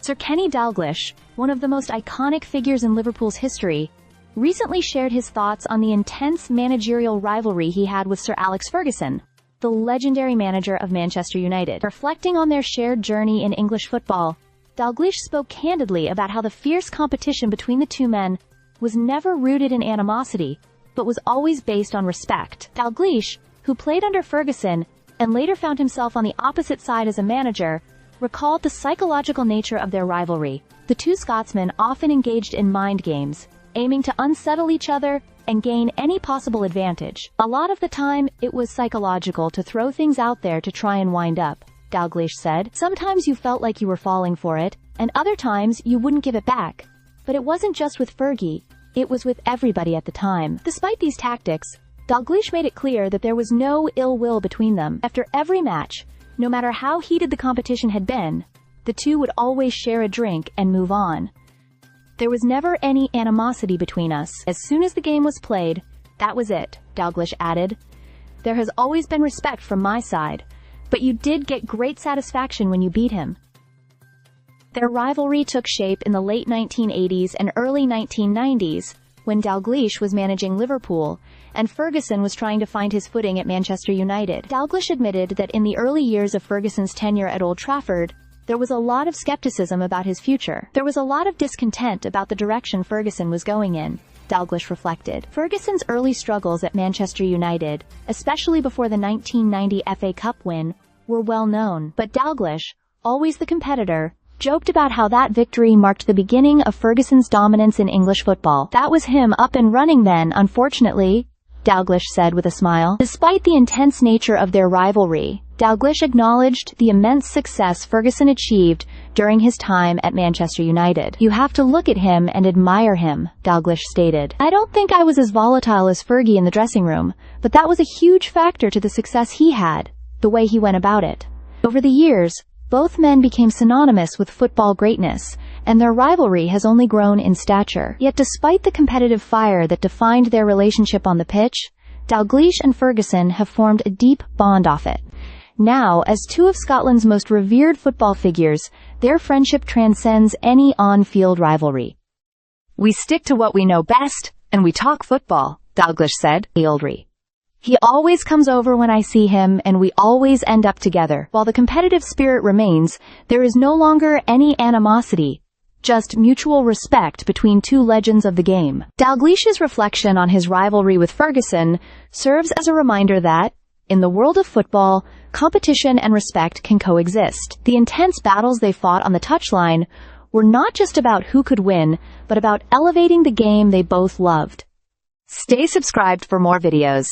Sir Kenny Dalglish, one of the most iconic figures in Liverpool's history, recently shared his thoughts on the intense managerial rivalry he had with Sir Alex Ferguson, the legendary manager of Manchester United. Reflecting on their shared journey in English football, Dalglish spoke candidly about how the fierce competition between the two men was never rooted in animosity, but was always based on respect. Dalglish, who played under Ferguson and later found himself on the opposite side as a manager, recalled the psychological nature of their rivalry. The two Scotsmen often engaged in mind games, aiming to unsettle each other and gain any possible advantage. A lot of the time, it was psychological to throw things out there to try and wind up, Dalglish said. Sometimes you felt like you were falling for it, and other times you wouldn't give it back. But it wasn't just with Fergie, it was with everybody at the time. Despite these tactics, Dalglish made it clear that there was no ill will between them. After every match, no matter how heated the competition had been, the two would always share a drink and move on. There was never any animosity between us. As soon as the game was played, that was it, Dalglish added. There has always been respect from my side, but you did get great satisfaction when you beat him. Their rivalry took shape in the late 1980s and early 1990s, when Dalglish was managing Liverpool, and Ferguson was trying to find his footing at Manchester United. Dalglish admitted that in the early years of Ferguson's tenure at Old Trafford, there was a lot of skepticism about his future. There was a lot of discontent about the direction Ferguson was going in, Dalglish reflected. Ferguson's early struggles at Manchester United, especially before the 1990 FA Cup win, were well known, but Dalglish, always the competitor, joked about how that victory marked the beginning of Ferguson's dominance in English football. That was him up and running then, unfortunately, Dalglish said with a smile. Despite the intense nature of their rivalry, Dalglish acknowledged the immense success Ferguson achieved during his time at Manchester United. You have to look at him and admire him, Dalglish stated. I don't think I was as volatile as Fergie in the dressing room, but that was a huge factor to the success he had, the way he went about it. Over the years, both men became synonymous with football greatness, and their rivalry has only grown in stature. Yet despite the competitive fire that defined their relationship on the pitch, Dalglish and Ferguson have formed a deep bond off it. Now, as two of Scotland's most revered football figures, their friendship transcends any on-field rivalry. We stick to what we know best, and we talk football, Dalglish said. He always comes over when I see him, and we always end up together. While the competitive spirit remains, there is no longer any animosity, just mutual respect between two legends of the game. Dalglish's reflection on his rivalry with Ferguson serves as a reminder that, in the world of football, competition and respect can coexist. The intense battles they fought on the touchline were not just about who could win, but about elevating the game they both loved. Stay subscribed for more videos.